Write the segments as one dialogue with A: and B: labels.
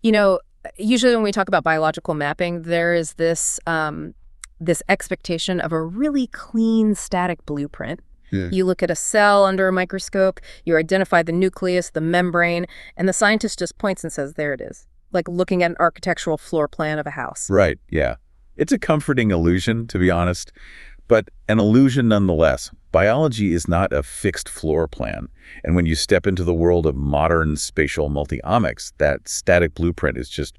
A: You know, usually when we talk about biological mapping, there is this expectation of a really clean static blueprint.
B: Yeah.
A: You look at a cell under a microscope, you identify the nucleus, the membrane, and the scientist just points and says, there it is. Like looking at an architectural floor plan of a house.
B: Right, yeah. It's a comforting illusion, to be honest, but an illusion nonetheless. Biology is not a fixed floor plan, and when you step into the world of modern spatial multi-omics, that static blueprint is just,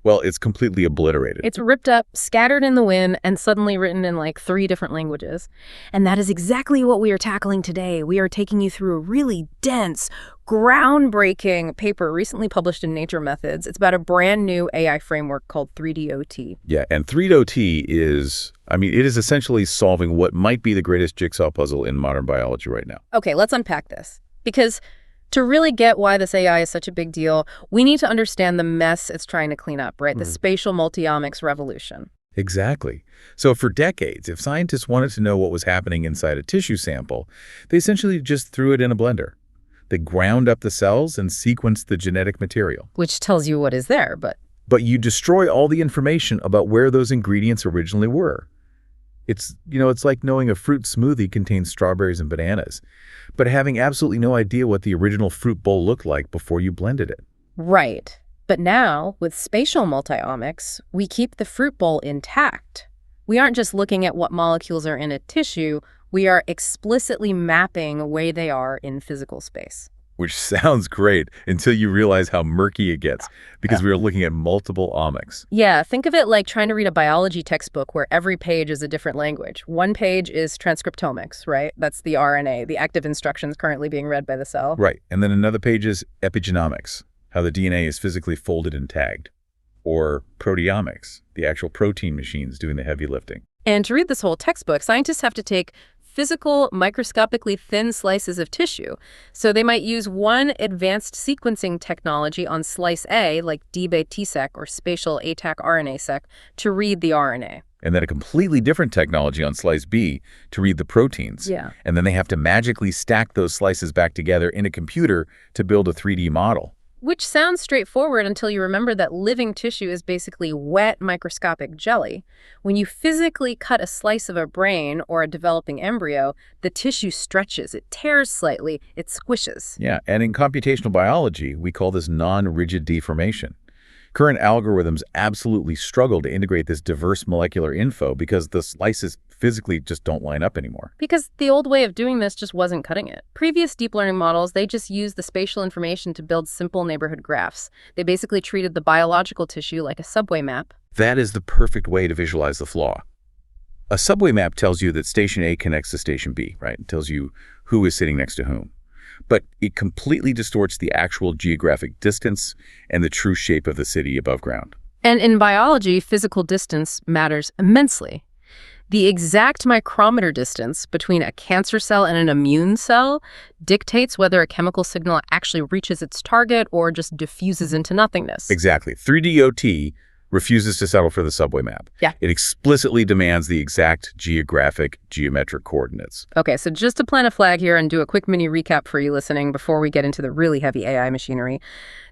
B: well, it's completely obliterated.
A: It's ripped up, scattered in the wind, and suddenly written in like 3 different languages. And that is exactly what we are tackling today. We are taking you through a really dense, groundbreaking paper recently published in Nature Methods. It's about a brand new AI framework called 3D-OT.
B: Yeah, and 3D-OT is, it is essentially solving what might be the greatest jigsaw puzzle in modern biology right now.
A: Okay, let's unpack this. Because to really get why this AI is such a big deal, we need to understand the mess it's trying to clean up, right? The spatial multi-omics revolution.
B: Exactly. So for decades, if scientists wanted to know what was happening inside a tissue sample, they essentially just threw it in a blender. They ground up the cells and sequenced the genetic material.
A: Which tells you what is there, but
B: you destroy all the information about where those ingredients originally were. It's like knowing a fruit smoothie contains strawberries and bananas, but having absolutely no idea what the original fruit bowl looked like before you blended it.
A: Right. But now, with spatial multi-omics, we keep the fruit bowl intact. We aren't just looking at what molecules are in a tissue, we are explicitly mapping where they are in physical space.
B: Which sounds great until you realize how murky it gets, because we are looking at multiple omics.
A: Yeah, think of it like trying to read a biology textbook where every page is a different language. One page is transcriptomics, right? That's the RNA, the active instructions currently being read by the cell.
B: Right, and then another page is epigenomics, how the DNA is physically folded and tagged. Or proteomics, the actual protein machines doing the heavy lifting.
A: And to read this whole textbook, scientists have to take physical, microscopically thin slices of tissue. So they might use one advanced sequencing technology on slice A, like dB-TSEC or spatial ATAC RNA-seq, to read the RNA.
B: And then a completely different technology on slice B to read the proteins.
A: Yeah.
B: And then they have to magically stack those slices back together in a computer to build a 3D model.
A: Which sounds straightforward until you remember that living tissue is basically wet microscopic jelly. When you physically cut a slice of a brain or a developing embryo, the tissue stretches, it tears slightly, it squishes.
B: Yeah, and in computational biology, we call this nonrigid deformation. Current algorithms absolutely struggle to integrate this diverse molecular info because the slices physically just don't line up anymore.
A: Because the old way of doing this just wasn't cutting it. Previous deep learning models, they just used the spatial information to build simple neighborhood graphs. They basically treated the biological tissue like a subway map.
B: That is the perfect way to visualize the flaw. A subway map tells you that station A connects to station B, right? It tells you who is sitting next to whom. But it completely distorts the actual geographic distance and the true shape of the city above ground.
A: And in biology, physical distance matters immensely. The exact micrometer distance between a cancer cell and an immune cell dictates whether a chemical signal actually reaches its target or just diffuses into nothingness.
B: Exactly. 3D-OT refuses to settle for the subway map.
A: Yeah.
B: It explicitly demands the exact geometric coordinates.
A: Okay, so just to plant a flag here and do a quick mini recap for you listening before we get into the really heavy AI machinery,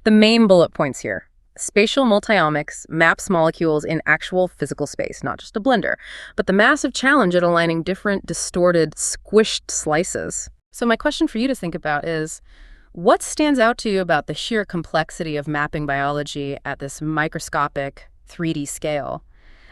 A: the main bullet points here. Spatial multi-omics maps molecules in actual physical space, not just a blender, but the massive challenge at aligning different, distorted, squished slices. So my question for you to think about is, what stands out to you about the sheer complexity of mapping biology at this microscopic 3D scale?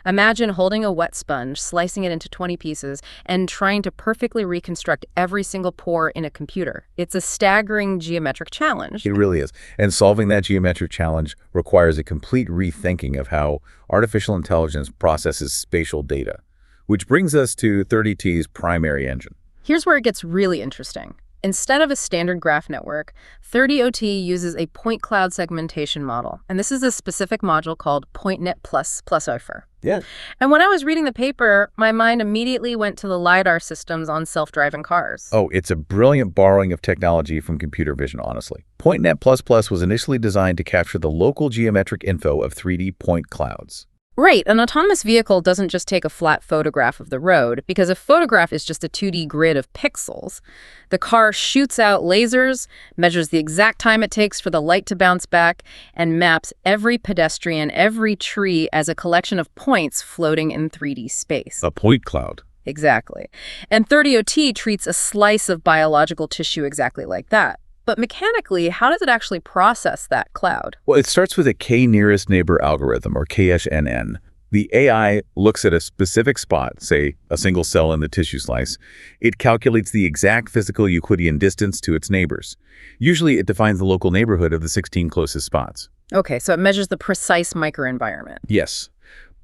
A: Imagine holding a wet sponge, slicing it into 20 pieces, and trying to perfectly reconstruct every single pore in a computer. It's a staggering geometric challenge.
B: It really is. And solving that geometric challenge requires a complete rethinking of how artificial intelligence processes spatial data, which brings us to 30T's primary engine.
A: Here's where it gets really interesting. Instead of a standard graph network, 30OT uses a point cloud segmentation model. And this is a specific module called PointNet plus OIFER.
B: Yeah.
A: And when I was reading the paper, my mind immediately went to the LiDAR systems on self-driving cars.
B: Oh, it's a brilliant borrowing of technology from computer vision, honestly. PointNet++ was initially designed to capture the local geometric info of 3D point clouds.
A: Right, an autonomous vehicle doesn't just take a flat photograph of the road, because a photograph is just a 2D grid of pixels. The car shoots out lasers, measures the exact time it takes for the light to bounce back, and maps every pedestrian, every tree as a collection of points floating in 3D space.
B: A point cloud.
A: Exactly. And 30OT treats a slice of biological tissue exactly like that. But mechanically, how does it actually process that cloud?
B: Well, it starts with a k-nearest neighbor algorithm, or KSNN. The AI looks at a specific spot, say a single cell in the tissue slice. It calculates the exact physical Euclidean distance to its neighbors. Usually, it defines the local neighborhood of the 16 closest spots.
A: Okay, so it measures the precise microenvironment.
B: Yes.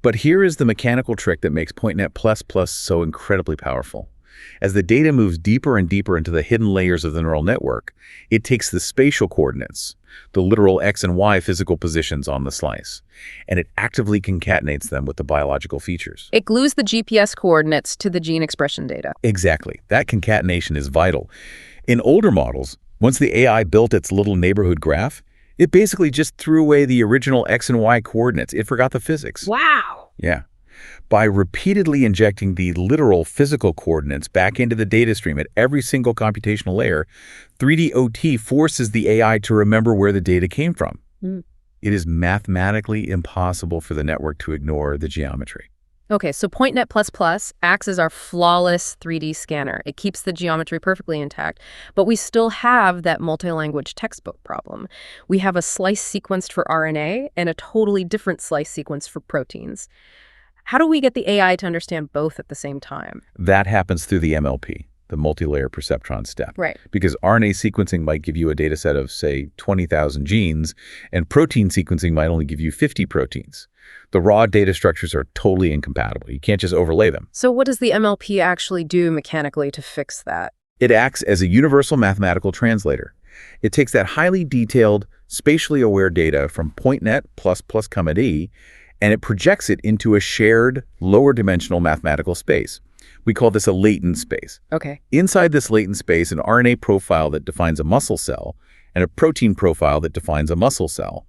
B: But here is the mechanical trick that makes PointNet++ so incredibly powerful. As the data moves deeper and deeper into the hidden layers of the neural network, it takes the spatial coordinates, the literal X and Y physical positions on the slice, and it actively concatenates them with the biological features.
A: It glues the GPS coordinates to the gene expression data.
B: Exactly. That concatenation is vital. In older models, once the AI built its little neighborhood graph, it basically just threw away the original X and Y coordinates. It forgot the physics.
A: Wow!
B: Yeah. By repeatedly injecting the literal physical coordinates back into the data stream at every single computational layer, 3D-OT forces the AI to remember where the data came from. It is mathematically impossible for the network to ignore the geometry.
A: Okay, so PointNet++ acts as our flawless 3D scanner. It keeps the geometry perfectly intact, but we still have that multi-language textbook problem. We have a slice sequenced for RNA and a totally different slice sequence for proteins. How do we get the AI to understand both at the same time?
B: That happens through the MLP, the multi-layer perceptron step.
A: Right.
B: Because RNA sequencing might give you a data set of, say, 20,000 genes, and protein sequencing might only give you 50 proteins. The raw data structures are totally incompatible. You can't just overlay them.
A: So what does the MLP actually do mechanically to fix that?
B: It acts as a universal mathematical translator. It takes that highly detailed, spatially aware data from PointNet++ D, and it projects it into a shared, lower-dimensional mathematical space. We call this a latent space.
A: Okay.
B: Inside this latent space, an RNA profile that defines a muscle cell and a protein profile that defines a muscle cell.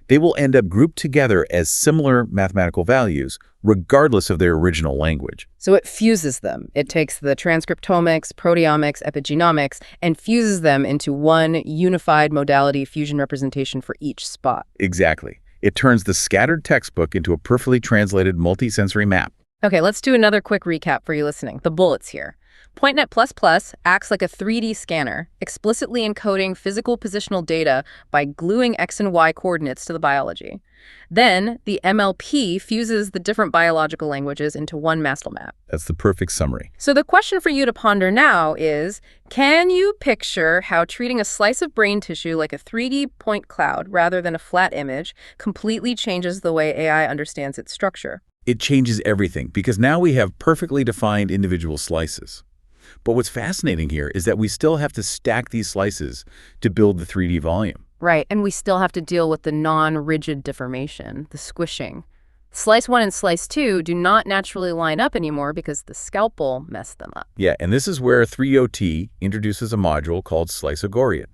B: They will end up grouped together as similar mathematical values, regardless of their original language.
A: So it fuses them. It takes the transcriptomics, proteomics, epigenomics, and fuses them into one unified modality fusion representation for each spot.
B: Exactly. It turns the scattered textbook into a perfectly translated multisensory map.
A: Okay, let's do another quick recap for you listening. The bullets here. PointNet++ acts like a 3D scanner, explicitly encoding physical positional data by gluing X and Y coordinates to the biology. Then, the MLP fuses the different biological languages into one master map.
B: That's the perfect summary.
A: So the question for you to ponder now is, can you picture how treating a slice of brain tissue like a 3D point cloud rather than a flat image completely changes the way AI understands its structure?
B: It changes everything because now we have perfectly defined individual slices. But what's fascinating here is that we still have to stack these slices to build the 3D volume.
A: Right, and we still have to deal with the non-rigid deformation, the squishing. Slice 1 and Slice 2 do not naturally line up anymore because the scalpel messed them up.
B: Yeah, and this is where 3OT introduces a module called sliceogoriad,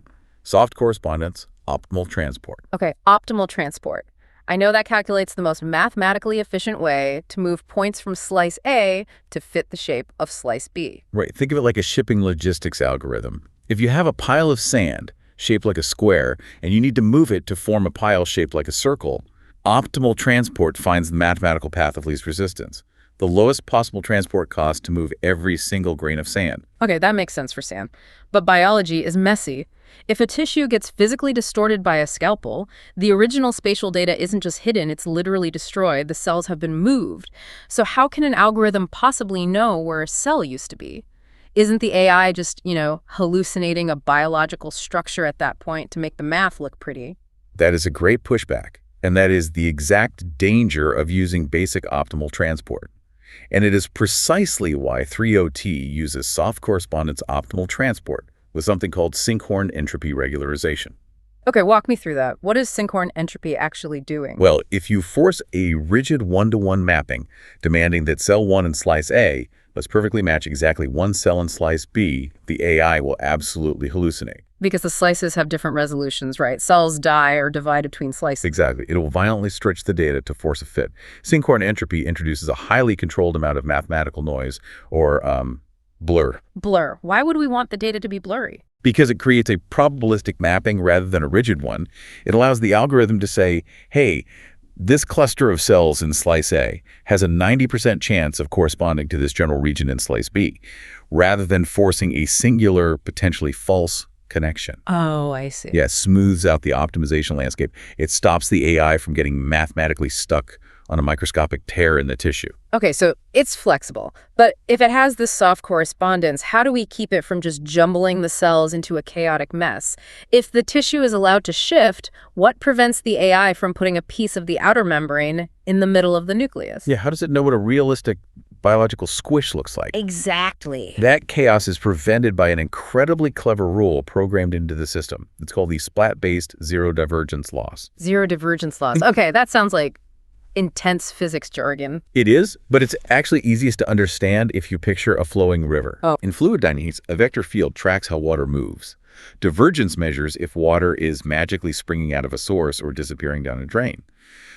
B: soft correspondence, optimal transport.
A: Okay, optimal transport. I know that calculates the most mathematically efficient way to move points from Slice A to fit the shape of Slice B.
B: Right, think of it like a shipping logistics algorithm. If you have a pile of sand shaped like a square and you need to move it to form a pile shaped like a circle, optimal transport finds the mathematical path of least resistance, the lowest possible transport cost to move every single grain of sand.
A: Okay, that makes sense for sand. But biology is messy. If a tissue gets physically distorted by a scalpel, the original spatial data isn't just hidden, it's literally destroyed. The cells have been moved. So how can an algorithm possibly know where a cell used to be? Isn't the AI just, hallucinating a biological structure at that point to make the math look pretty?
B: That is a great pushback, and that is the exact danger of using basic optimal transport. And it is precisely why 3OT uses soft correspondence optimal transport with something called Sinkhorn entropy regularization.
A: Okay, walk me through that. What is Sinkhorn entropy actually doing?
B: Well, if you force a rigid one-to-one mapping demanding that cell 1 in slice A must perfectly match exactly one cell in slice B, the AI will absolutely hallucinate.
A: Because the slices have different resolutions, right? Cells die or divide between slices.
B: Exactly. It will violently stretch the data to force a fit. Synchron entropy introduces a highly controlled amount of mathematical noise, or blur.
A: Blur. Why would we want the data to be blurry?
B: Because it creates a probabilistic mapping rather than a rigid one. It allows the algorithm to say, hey, this cluster of cells in slice A has a 90% chance of corresponding to this general region in slice B, rather than forcing a singular, potentially false connection.
A: Oh, I see.
B: Yeah, it smooths out the optimization landscape. It stops the AI from getting mathematically stuck on a microscopic tear in the tissue.
A: Okay, so it's flexible. But if it has this soft correspondence, how do we keep it from just jumbling the cells into a chaotic mess? If the tissue is allowed to shift, what prevents the AI from putting a piece of the outer membrane in the middle of the nucleus?
B: Yeah, how does it know what a realistic biological squish looks like?
A: Exactly.
B: That chaos is prevented by an incredibly clever rule programmed into the system. It's called the splat-based zero divergence loss.
A: Zero divergence loss. Okay, that sounds like intense physics jargon.
B: It is, but it's actually easiest to understand if you picture a flowing river.
A: Oh.
B: In fluid dynamics, a vector field tracks how water moves. Divergence measures if water is magically springing out of a source or disappearing down a drain.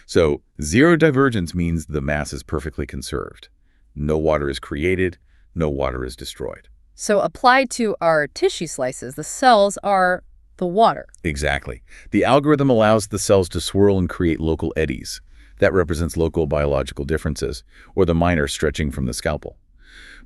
B: So zero divergence means the mass is perfectly conserved. No water is created, no water is destroyed.
A: So applied to our tissue slices, the cells are the water.
B: Exactly. The algorithm allows the cells to swirl and create local eddies. That represents local biological differences, or the minor stretching from the scalpel.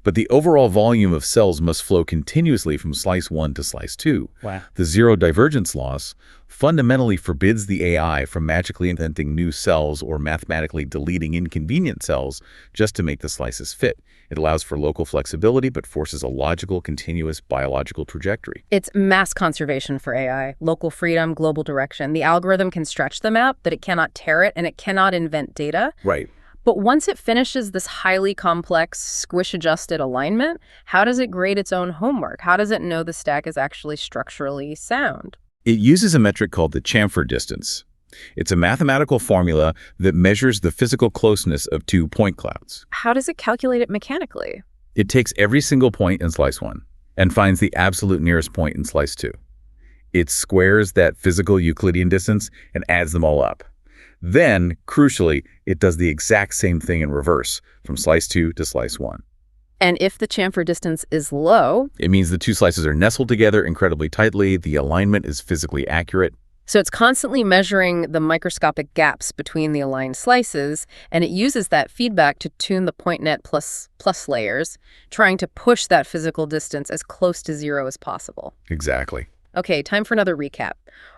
B: But the overall volume of cells must flow continuously from slice 1 to slice 2.
A: Wow.
B: The zero divergence loss fundamentally forbids the AI from magically inventing new cells or mathematically deleting inconvenient cells just to make the slices fit. It allows for local flexibility but forces a logical, continuous biological trajectory.
A: It's mass conservation for AI, local freedom, global direction. The algorithm can stretch the map, but it cannot tear it, and it cannot invent data.
B: Right.
A: But once it finishes this highly complex, squish-adjusted alignment, how does it grade its own homework? How does it know the stack is actually structurally sound?
B: It uses a metric called the chamfer distance. It's a mathematical formula that measures the physical closeness of two point clouds.
A: How does it calculate it mechanically?
B: It takes every single point in slice 1 and finds the absolute nearest point in slice 2. It squares that physical Euclidean distance and adds them all up. Then, crucially, it does the exact same thing in reverse, from slice 2 to slice 1.
A: And if the chamfer distance is low,
B: it means the two slices are nestled together incredibly tightly, the alignment is physically accurate.
A: So it's constantly measuring the microscopic gaps between the aligned slices, and it uses that feedback to tune the PointNet plus layers, trying to push that physical distance as close to zero as possible.
B: Exactly.
A: Okay, time for another recap.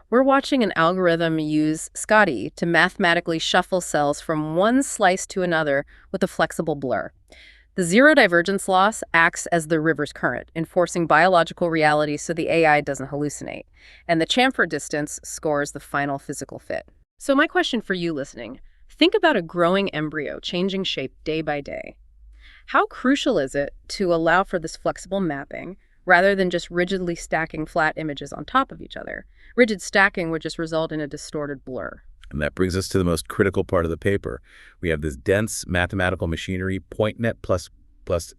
A: We're watching an algorithm use Scotty to mathematically shuffle cells from one slice to another with a flexible blur. The zero divergence loss acts as the river's current, enforcing biological reality so the AI doesn't hallucinate. And the chamfer distance scores the final physical fit. So my question for you listening, think about a growing embryo changing shape day by day. How crucial is it to allow for this flexible mapping rather than just rigidly stacking flat images on top of each other? Rigid stacking would just result in a distorted blur.
B: And that brings us to the most critical part of the paper. We have this dense mathematical machinery, PointNet plus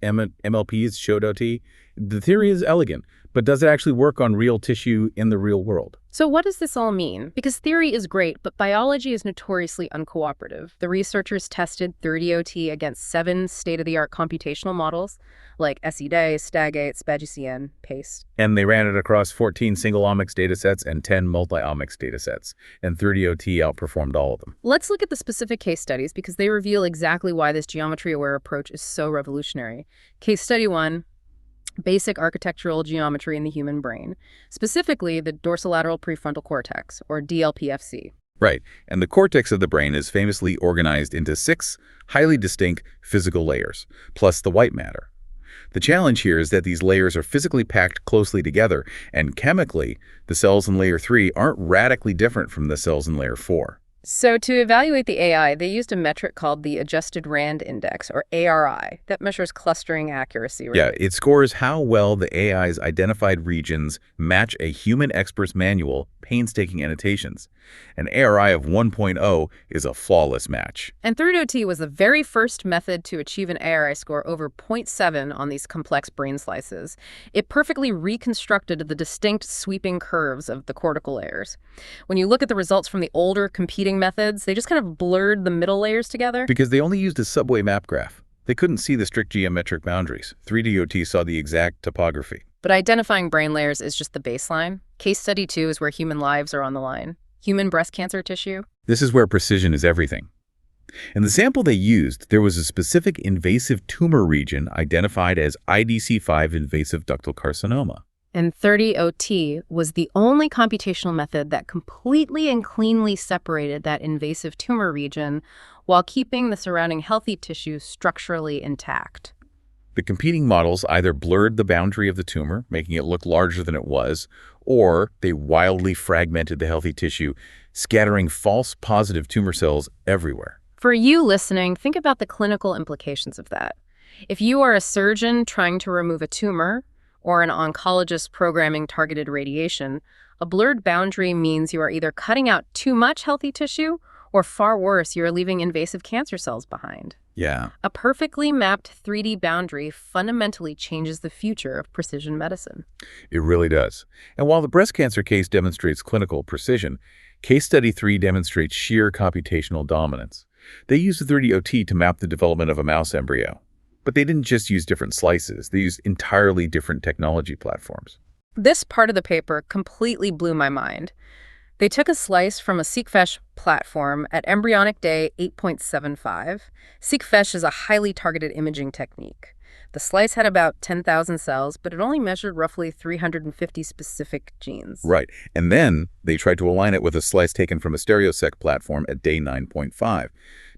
B: MLPs, SHODOT. The theory is elegant, but does it actually work on real tissue in the real world?
A: So what does this all mean? Because theory is great, but biology is notoriously uncooperative. The researchers tested 30OT against 7 state-of-the-art computational models, like SEDay, STAGate, SPATiotemporal, PASTE.
B: And they ran it across 14 single-omics datasets and 10 multi-omics datasets, and 30OT outperformed all of them.
A: Let's look at the specific case studies because they reveal exactly why this geometry-aware approach is so revolutionary. Case study 1. Basic architectural geometry in the human brain, specifically the dorsolateral prefrontal cortex, or DLPFC.
B: Right, and the cortex of the brain is famously organized into 6 highly distinct physical layers, plus the white matter. The challenge here is that these layers are physically packed closely together, and chemically, the cells in layer 3 aren't radically different from the cells in layer 4.
A: So to evaluate the AI, they used a metric called the Adjusted Rand Index, or ARI, that measures clustering accuracy. Right?
B: Yeah, it scores how well the AI's identified regions match a human expert's manual, painstaking annotations. An ARI of 1.0 is a flawless match.
A: And 3DOT was the very first method to achieve an ARI score over zero point 0.7 on these complex brain slices. It perfectly reconstructed the distinct sweeping curves of the cortical layers. When you look at the results from the older competing methods, they just kind of blurred the middle layers together.
B: Because they only used a subway map graph. They couldn't see the strict geometric boundaries. 3DOT saw the exact topography.
A: But identifying brain layers is just the baseline. Case study 2 is where human lives are on the line. Human breast cancer tissue.
B: This is where precision is everything. In the sample they used, there was a specific invasive tumor region identified as IDC5 invasive ductal carcinoma.
A: And 30OT was the only computational method that completely and cleanly separated that invasive tumor region while keeping the surrounding healthy tissue structurally intact.
B: The competing models either blurred the boundary of the tumor, making it look larger than it was, or they wildly fragmented the healthy tissue, scattering false positive tumor cells everywhere.
A: For you listening, think about the clinical implications of that. If you are a surgeon trying to remove a tumor, or an oncologist programming targeted radiation, a blurred boundary means you are either cutting out too much healthy tissue, or far worse, you are leaving invasive cancer cells behind.
B: Yeah.
A: A perfectly mapped 3D boundary fundamentally changes the future of precision medicine.
B: It really does. And while the breast cancer case demonstrates clinical precision, case study 3 demonstrates sheer computational dominance. They used the 3DOT to map the development of a mouse embryo. But they didn't just use different slices. They used entirely different technology platforms.
A: This part of the paper completely blew my mind. They took a slice from a seqFESH platform at embryonic day 8.75. seqFESH is a highly targeted imaging technique. The slice had about 10,000 cells, but it only measured roughly 350 specific genes.
B: Right. And then they tried to align it with a slice taken from a stereosec platform at day 9.5.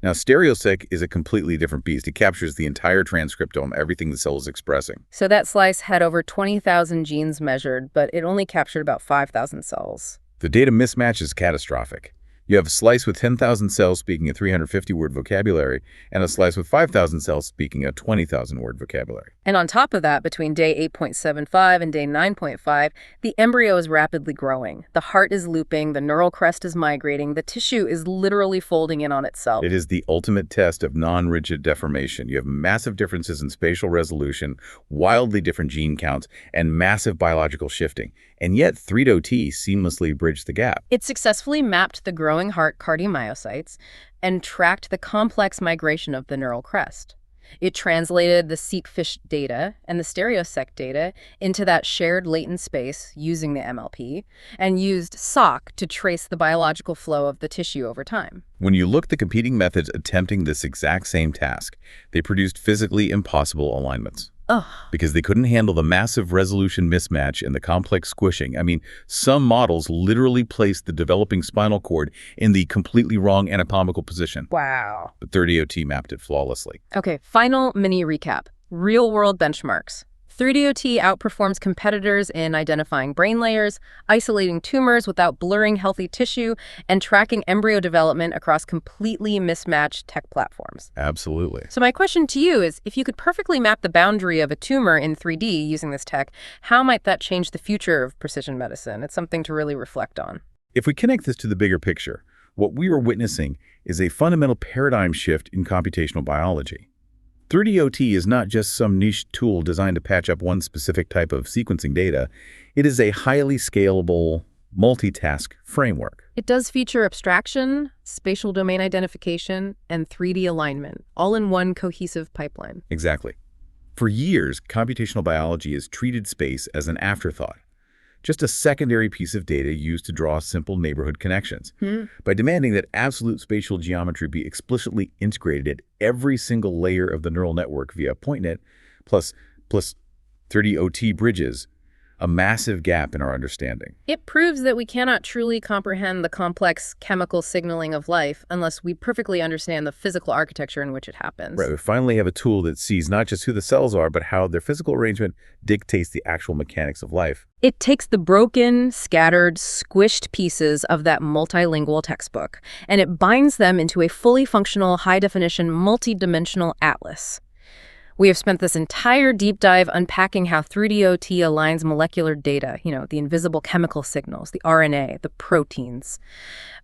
B: Now, stereosec is a completely different beast. It captures the entire transcriptome, everything the cell is expressing.
A: So that slice had over 20,000 genes measured, but it only captured about 5,000 cells.
B: The data mismatch is catastrophic. You have a slice with 10,000 cells speaking a 350-word vocabulary and a slice with 5,000 cells speaking a 20,000-word vocabulary.
A: And on top of that, between day 8.75 and day 9.5, the embryo is rapidly growing. The heart is looping, the neural crest is migrating, the tissue is literally folding in on itself.
B: It is the ultimate test of non-rigid deformation. You have massive differences in spatial resolution, wildly different gene counts, and massive biological shifting. And yet 3DOT seamlessly bridged the gap.
A: It successfully mapped the growing heart cardiomyocytes and tracked the complex migration of the neural crest. It translated the seqFESH data and the stereosec data into that shared latent space using the MLP and used SOC to trace the biological flow of the tissue over time.
B: When you look at the competing methods attempting this exact same task, they produced physically impossible alignments.
A: Ugh.
B: Because they couldn't handle the massive resolution mismatch and the complex squishing. I mean, some models literally placed the developing spinal cord in the completely wrong anatomical position.
A: Wow.
B: But 3DOT mapped it flawlessly.
A: Okay, final mini recap. Real-world benchmarks. 3DOT outperforms competitors in identifying brain layers, isolating tumors without blurring healthy tissue, and tracking embryo development across completely mismatched tech platforms.
B: Absolutely.
A: So my question to you is, if you could perfectly map the boundary of a tumor in 3D using this tech, how might that change the future of precision medicine? It's something to really reflect on.
B: If we connect this to the bigger picture, what we are witnessing is a fundamental paradigm shift in computational biology. 3DOT is not just some niche tool designed to patch up one specific type of sequencing data. It is a highly scalable, multitask framework.
A: It does feature abstraction, spatial domain identification, and 3D alignment, all in one cohesive pipeline.
B: Exactly. For years, computational biology has treated space as an afterthought, just a secondary piece of data used to draw simple neighborhood connections. By demanding that absolute spatial geometry be explicitly integrated at every single layer of the neural network via PointNet, plus 3DOT bridges, a massive gap in our understanding.
A: It proves that we cannot truly comprehend the complex chemical signaling of life unless we perfectly understand the physical architecture in which it happens.
B: Right, we finally have a tool that sees not just who the cells are, but how their physical arrangement dictates the actual mechanics of life.
A: It takes the broken, scattered, squished pieces of that multilingual textbook, and it binds them into a fully functional, high-definition, multi-dimensional atlas. We have spent this entire deep dive unpacking how 3D-OT aligns molecular data, the invisible chemical signals, the RNA, the proteins.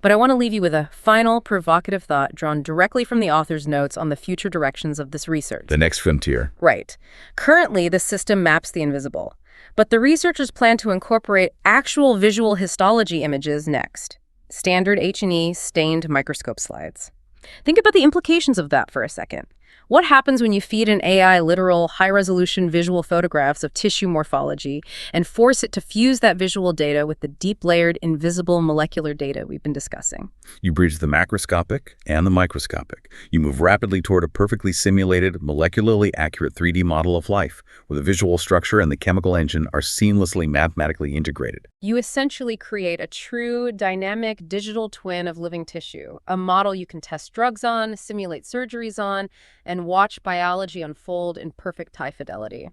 A: But I want to leave you with a final provocative thought drawn directly from the author's notes on the future directions of this research.
B: The next frontier.
A: Right. Currently, the system maps the invisible, but the researchers plan to incorporate actual visual histology images next. Standard H&E stained microscope slides. Think about the implications of that for a second. What happens when you feed an AI literal, high-resolution visual photographs of tissue morphology and force it to fuse that visual data with the deep-layered, invisible molecular data we've been discussing?
B: You bridge the macroscopic and the microscopic. You move rapidly toward a perfectly simulated, molecularly accurate 3D model of life, where the visual structure and the chemical engine are seamlessly mathematically integrated.
A: You essentially create a true, dynamic digital twin of living tissue, a model you can test drugs on, simulate surgeries on, and watch biology unfold in perfect high fidelity.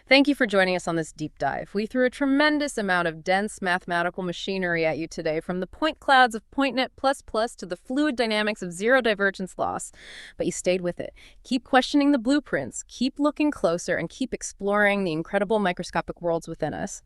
A: Thank you for joining us on this deep dive. We threw a tremendous amount of dense mathematical machinery at you today, from the point clouds of PointNet++ to the fluid dynamics of zero divergence loss. But you stayed with it. Keep questioning the blueprints, keep looking closer, and keep exploring the incredible microscopic worlds within us.